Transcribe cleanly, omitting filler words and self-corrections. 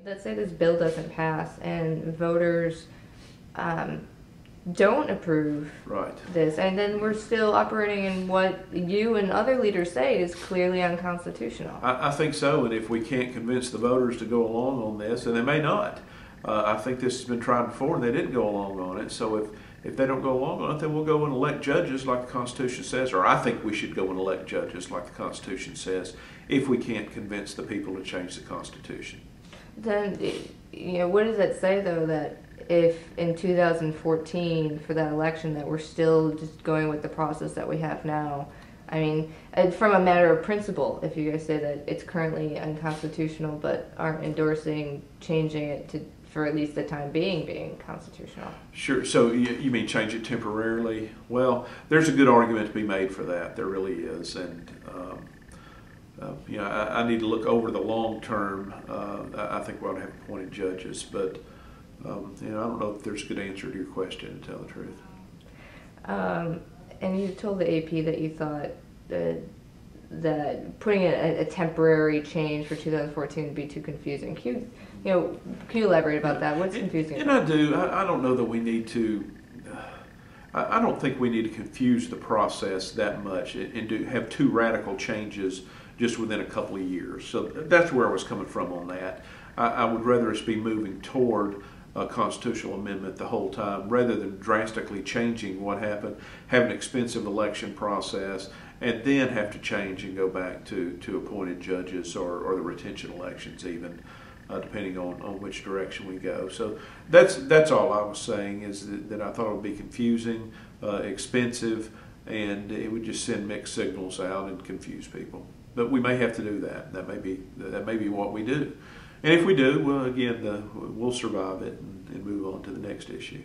Let's say this bill doesn't pass and voters don't approve Right. this, and then we're still operating in what you and other leaders say is clearly unconstitutional. I think so, and if we can't convince the voters to go along on this, and they may not, I think this has been tried before and they didn't go along on it, so if they don't go along on it, then we'll go and elect judges like the Constitution says, or I think we should go and elect judges like the Constitution says, if we can't convince the people to change the Constitution. Then, what does it say though that if in 2014 for that election that we're still just going with the process that we have now? I mean, from a matter of principle, if you guys say that it's currently unconstitutional but aren't endorsing changing it to, for at least the time being constitutional. Sure. So you mean change it temporarily? Well, there's a good argument to be made for that. There really is, and I need to look over the long term. I think we ought to have appointed judges, but I don't know if there's a good answer to your question, to tell the truth. And you told the AP that you thought that putting a temporary change for 2014 would be too confusing. Can you elaborate about that? What's confusing? And I do. I don't know that we need to. I don't think we need to confuse the process that much and have two radical changes just within a couple of years. So that's where I was coming from on that. I would rather us be moving toward a constitutional amendment the whole time rather than drastically changing what happened, have an expensive election process, and then have to change and go back to appointed judges or the retention elections even, depending on which direction we go. So that's all I was saying, is that I thought it would be confusing, expensive, and it would just send mixed signals out and confuse people. But we may have to do that. That may be what we do. And if we do, well, again, we'll survive it and move on to the next issue.